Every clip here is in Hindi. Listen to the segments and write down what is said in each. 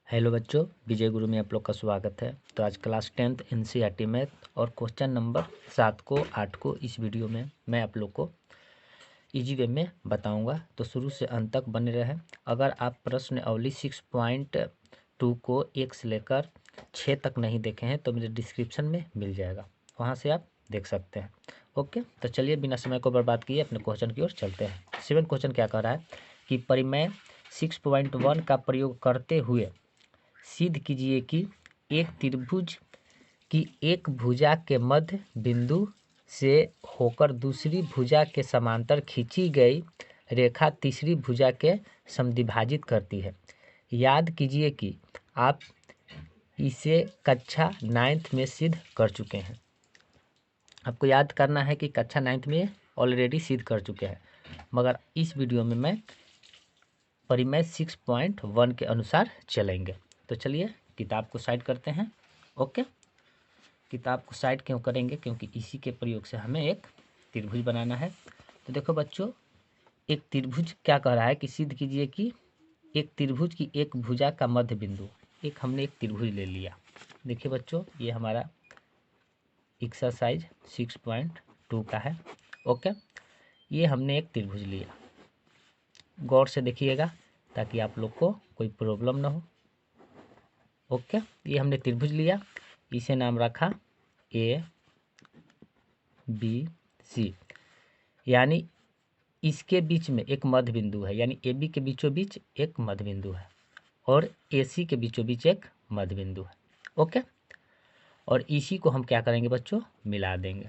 हेलो बच्चों, विजय गुरु में आप लोग का स्वागत है। तो आज क्लास 10th एनसीईआरटी मैथ और क्वेश्चन नंबर 7 को 8 को इस वीडियो में मैं आप लोग को इजी वे में बताऊंगा। तो शुरू से अंत तक बने रहें। अगर आप प्रश्न अवली 6.2 को 1 से लेकर 6 तक नहीं देखे हैं तो मेरे डिस्क्रिप्शन में मिल जाएगा, वहाँ से आप देख सकते हैं। ओके, तो चलिए बिना समय को बर्बाद किए अपने क्वेश्चन की ओर चलते हैं। 7 क्वेश्चन क्या कह रहा है कि परिमेय 6.1 का प्रयोग करते हुए सिद्ध कीजिए कि एक त्रिभुज की एक भुजा के मध्य बिंदु से होकर दूसरी भुजा के समांतर खींची गई रेखा तीसरी भुजा के समद्विभाजित करती है। याद कीजिए कि आप इसे कक्षा 9th में सिद्ध कर चुके हैं। आपको याद करना है कि कक्षा 9th में ऑलरेडी सिद्ध कर चुके हैं, मगर इस वीडियो में मैं परिमेय 6.1 के अनुसार चलेंगे। तो चलिए किताब को साइड करते हैं। ओके, किताब को साइड क्यों करेंगे? क्योंकि इसी के प्रयोग से हमें एक त्रिभुज बनाना है। तो देखो बच्चों, एक त्रिभुज क्या कह रहा है कि सिद्ध कीजिए कि एक त्रिभुज की एक भुजा का मध्य बिंदु, हमने एक त्रिभुज ले लिया। देखिए बच्चों, ये हमारा एक्सरसाइज 6.2 का है। ओके, ये हमने एक त्रिभुज लिया। गौर से देखिएगा ताकि आप लोग को कोई प्रॉब्लम ना हो। ओके, ये हमने त्रिभुज लिया, इसे नाम रखा ए बी सी, यानी इसके बीच में एक मध्य बिंदु है, यानी ए बी के बीचों बीच एक मध्य बिंदु है और ए सी के बीचों बीच एक मध्य बिंदु है। ओके, और इसी को हम क्या करेंगे बच्चों? मिला देंगे।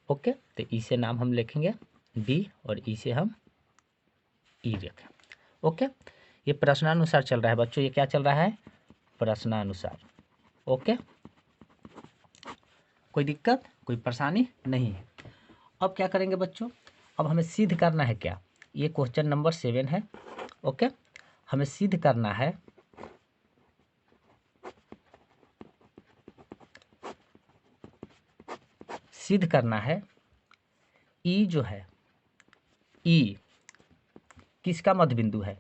ओके, तो इसे नाम हम लिखेंगे बी और इसे हम ई रखें। ओके, ये प्रश्नानुसार चल रहा है बच्चों। ये क्या चल रहा है? प्रश्नानुसार। ओके, कोई दिक्कत, कोई परेशानी नहीं है। अब क्या करेंगे बच्चों? अब हमें सिद्ध करना है क्या? ये क्वेश्चन नंबर 7 है। ओके, हमें सिद्ध करना है ई जो है, ई किसका मध्य बिंदु है?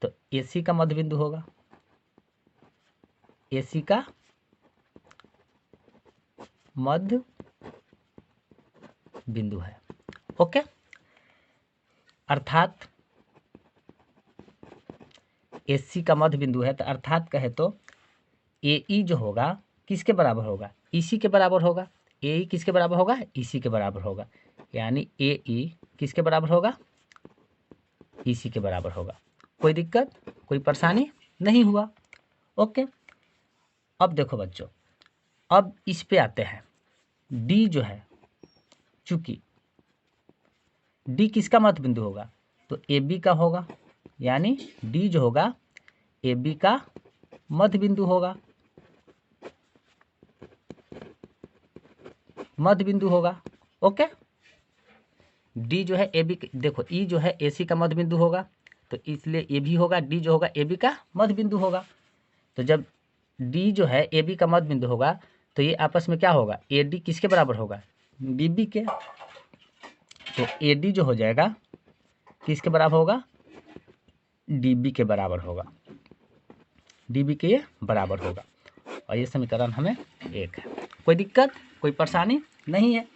तो एसी का मध्य बिंदु होगा। एसी का मध्य बिंदु है। ओके, अर्थात एसी का मध्य बिंदु है, तो अर्थात कहे तो ए ई जो होगा किसके बराबर होगा? इसी के बराबर होगा। ए ई किसके बराबर होगा? इसी के बराबर होगा। यानी ए ई किसके बराबर होगा? इसी के बराबर होगा। कोई दिक्कत, कोई परेशानी नहीं हुआ। ओके, अब देखो बच्चों, अब इस पे आते हैं। डी जो है, चूंकि डी किसका मध्य बिंदु होगा? तो ए बी का होगा, यानी डी जो होगा ए बी का मध्य बिंदु होगा। मध्य बिंदु होगा। ओके, डी जो है ए बी, देखो ई जो है ए सी का मध्य बिंदु होगा, तो इसलिए ए भी होगा, डी जो होगा ए बी का मध्य बिंदु होगा। तो जब डी जो है ए बी का मध्य बिंदु होगा तो ये आपस में क्या होगा? ए डी किसके बराबर होगा? डी बी के। तो ए डी जो हो जाएगा किसके बराबर होगा? डी बी के बराबर होगा। डी बी के ये बराबर होगा, और ये समीकरण हमें एक है। कोई दिक्कत, कोई परेशानी नहीं है।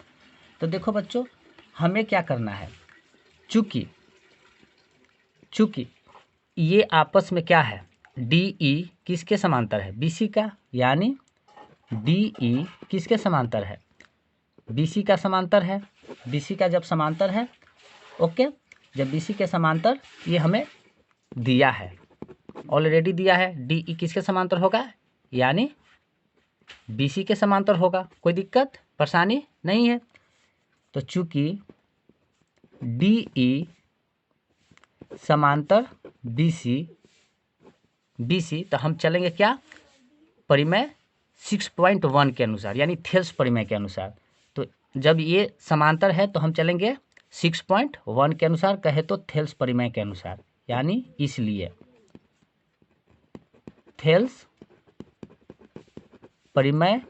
तो देखो बच्चों, हमें क्या करना है? चूंकि ये आपस में क्या है? डी ई किसके समांतर है? बी सी का, यानी डी ई किसके समांतर है? बी सी का समांतर है। बी सी का जब समांतर है, ओके, जब बी सी के समांतर, ये हमें दिया है, ऑलरेडी दिया है। डी ई किसके समांतर होगा? यानी बी सी के समांतर होगा। कोई दिक्कत, परेशानी नहीं है। तो चूंकि डी ई समांतर बी सी, तो हम चलेंगे क्या? परिमेय 6.1 के अनुसार, यानी थेल्स परिमेय के अनुसार। तो जब ये समांतर है तो हम चलेंगे 6.1 के अनुसार, कहे तो थेल्स परिमेय के अनुसार, यानी इसलिए थेल्स परिमेय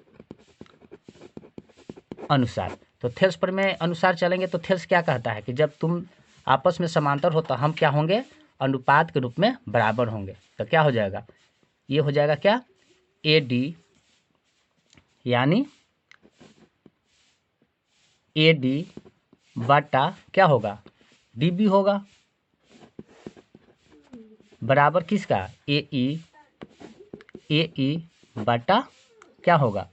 अनुसार। तो थेल्स परिमेय अनुसार चलेंगे तो थेल्स क्या कहता है कि जब तुम आपस में समांतर हो तो हम क्या होंगे? अनुपात के रूप में बराबर होंगे। तो क्या हो जाएगा? ये हो जाएगा क्या, ए डी, यानी ए डी बटा क्या होगा, डी बी होगा, बराबर किसका, ए ई बटा क्या होगा,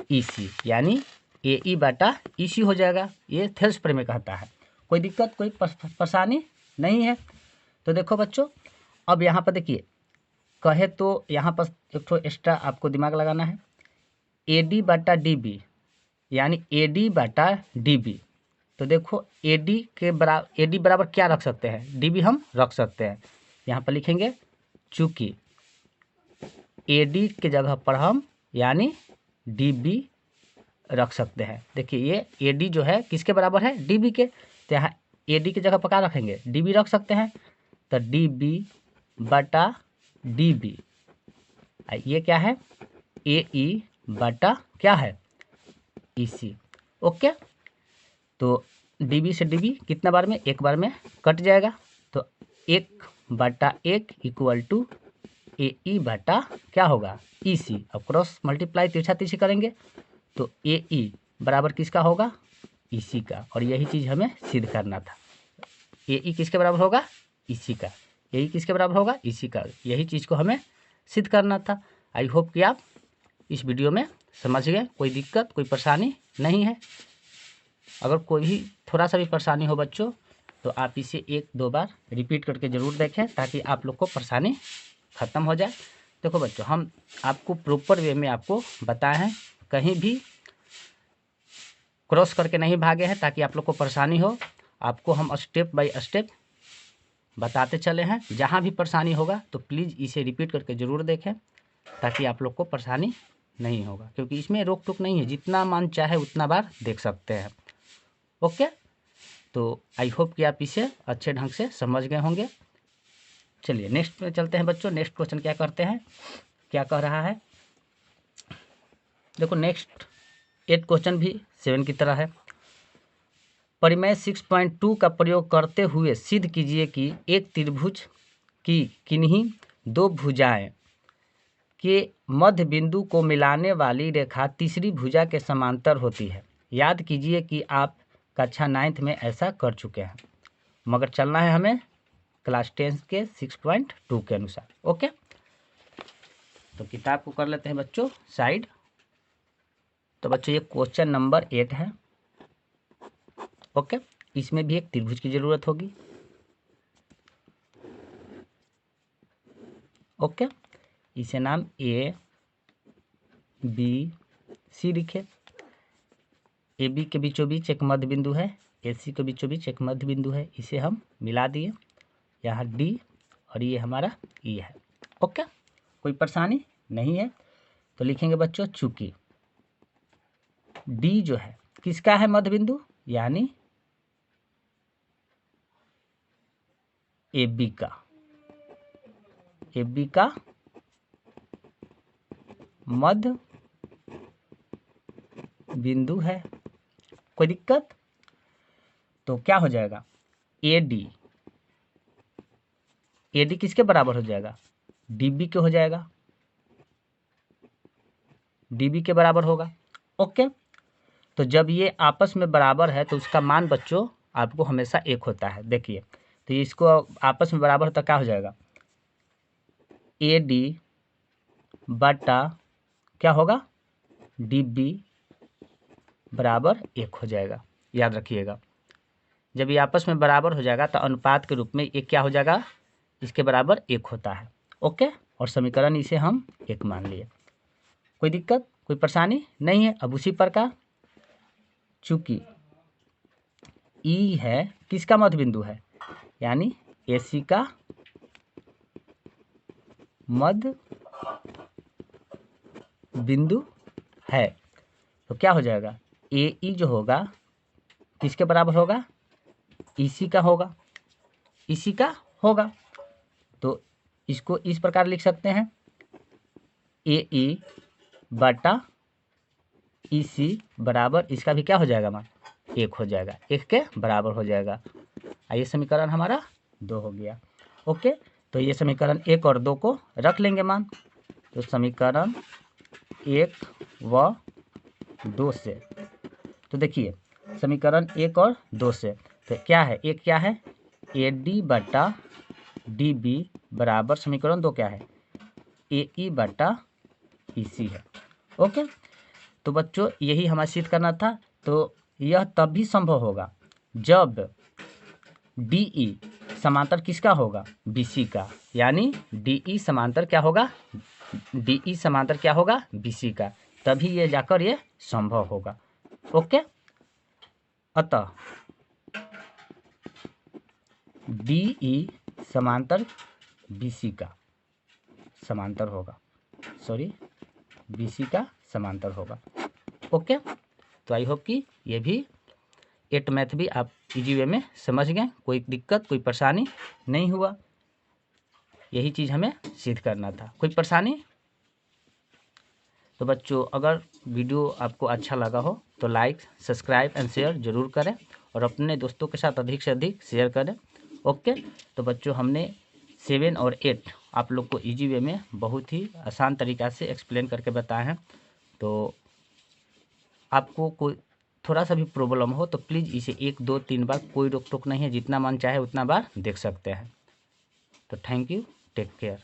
ई सी, यानी ए ई बटा ई सी हो जाएगा। ये थेल्स प्रमेय कहता है। कोई दिक्कत, कोई परेशानी नहीं है। तो देखो बच्चों, अब यहाँ पर देखिए, कहे तो यहाँ पर एक तो एक्स्ट्रा आपको दिमाग लगाना है, ए डी बटा डी बी, यानी ए डी बटा डी बी। तो देखो ए डी के बराबर, ए डी बराबर क्या रख सकते हैं, डी बी हम रख सकते हैं। यहाँ पर लिखेंगे चूँकि ए डी के जगह पर हम यानी डी बी रख सकते हैं। देखिए ये ए डी जो है किसके बराबर है, डी बी के, तो यहाँ ए डी की जगह पर क्या रखेंगे, डी बी रख सकते हैं। तो डी बी बटा डी बी, ये क्या है, ए ई बटा क्या है, ई सी। ओके, तो डी बी से डी बी कितना बार में, एक बार में कट जाएगा। तो 1/1 इक्वल टू ए ई बटा क्या होगा, ई सी। अब क्रॉस मल्टीप्लाई तिरछा तिरछी करेंगे तो ए ई बराबर किसका होगा, ई सी का। और यही चीज़ हमें सिद्ध करना था। ए ई किसके बराबर होगा, ई सी का। ए ई किसके बराबर होगा, ई सी का। यही चीज़ को हमें सिद्ध करना था। आई होप कि आप इस वीडियो में समझ गए। कोई दिक्कत, कोई परेशानी नहीं है। अगर कोई भी थोड़ा सा भी परेशानी हो बच्चों, तो आप इसे 1-2 बार रिपीट करके ज़रूर देखें, ताकि आप लोग को परेशानी ख़त्म हो जाए। देखो बच्चों, हम आपको प्रॉपर वे में आपको बताए हैं, कहीं भी क्रॉस करके नहीं भागे हैं, ताकि आप लोग को परेशानी हो। आपको हम स्टेप बाय स्टेप बताते चले हैं। जहाँ भी परेशानी होगा तो प्लीज़ इसे रिपीट करके ज़रूर देखें, ताकि आप लोग को परेशानी नहीं होगा, क्योंकि इसमें रोक टोक नहीं है। जितना मन चाहे उतना बार देख सकते हैं। ओके, तो आई होप कि आप इसे अच्छे ढंग से समझ गए होंगे। चलिए नेक्स्ट में चलते हैं बच्चों। नेक्स्ट क्वेश्चन क्या करते हैं, क्या कह रहा है, देखो नेक्स्ट 8 क्वेश्चन भी 7 की तरह है। परिमेय 6.2 का प्रयोग करते हुए सिद्ध कीजिए कि एक त्रिभुज की किन्हीं 2 भुजाएं के मध्य बिंदु को मिलाने वाली रेखा तीसरी भुजा के समांतर होती है। याद कीजिए कि आप कक्षा 9th में ऐसा कर चुके हैं, मगर चलना है हमें क्लास 10 के 6.2 के अनुसार। ओके, तो किताब को कर लेते हैं बच्चों साइड। तो बच्चों ये क्वेश्चन नंबर 8 है। ओके, इसमें भी एक त्रिभुज की जरूरत होगी। ओके, इसे नाम ए बी सी लिखे। ए बी के बीचों बीच एक मध्य बिंदु है, ए सी के बीचों बीच एक मध्य बिंदु है। इसे हम मिला दिए, यहाँ डी और ये हमारा ई है। ओके, कोई परेशानी नहीं है। तो लिखेंगे बच्चों चूंकि डी जो है किसका है, मध्य बिंदु, यानी ए बी का, ए बी का मध्य बिंदु है। कोई दिक्कत, तो क्या हो जाएगा, ए डी, ए डी किसके बराबर हो जाएगा, डी बी के हो जाएगा, डी बी के बराबर होगा। ओके, तो जब ये आपस में बराबर है तो उसका मान बच्चों आपको हमेशा 1 होता है। देखिए, तो इसको आपस में बराबर तो क्या हो जाएगा, ए डी बटा क्या होगा, डी बी बराबर 1 हो जाएगा। याद रखिएगा, जब ये आपस में बराबर हो जाएगा तो अनुपात के रूप में ये क्या हो जाएगा, इसके बराबर 1 होता है। ओके, और समीकरण इसे हम 1 मान लिए। कोई दिक्कत, कोई परेशानी नहीं है। अब उसी प्रकार चूंकि ई है किसका मध्य बिंदु है, यानी ए सी का मध्य बिंदु है, तो क्या हो जाएगा, ए ई जो होगा किसके बराबर होगा, ई सी का होगा, इसी का होगा। तो इसको इस प्रकार लिख सकते हैं, ए ई बटा ई सी बराबर इसका भी क्या हो जाएगा मान, 1 हो जाएगा, 1 के बराबर हो जाएगा। आइए समीकरण हमारा 2 हो गया। ओके, तो ये समीकरण 1 और 2 को रख लेंगे मान। तो समीकरण 1 व 2 से, तो देखिए समीकरण 1 और 2 से तो क्या है, एक क्या है AD बटा DB बराबर समीकरण 2 क्या है AE बटा EC है। ओके, तो बच्चों यही हमें सिद्ध करना था। तो यह तब भी संभव होगा जब DE समांतर किसका होगा BC का, यानी DE समांतर क्या होगा DE समांतर क्या होगा BC का, तभी ये जाकर ये संभव होगा। ओके, अतः DE समांतर BC का समांतर होगा, BC का समांतर होगा। ओके, तो आई होप कि ये भी 8 मैथ भी आप इजी वे में समझ गए, कोई दिक्कत कोई परेशानी नहीं हुआ। यही चीज़ हमें सिद्ध करना था, कोई परेशानी। तो बच्चों अगर वीडियो आपको अच्छा लगा हो तो लाइक सब्सक्राइब एंड शेयर ज़रूर करें और अपने दोस्तों के साथ अधिक से अधिक शेयर करें। ओके, तो बच्चों हमने 7 और 8 आप लोग को इजी वे में बहुत ही आसान तरीक़ा से एक्सप्लेन करके बताए हैं। तो आपको कोई थोड़ा सा भी प्रॉब्लम हो तो प्लीज़ इसे 1 2 3 बार, कोई रोक टोक नहीं है, जितना मन चाहे उतना बार देख सकते हैं। तो थैंक यू, टेक केयर।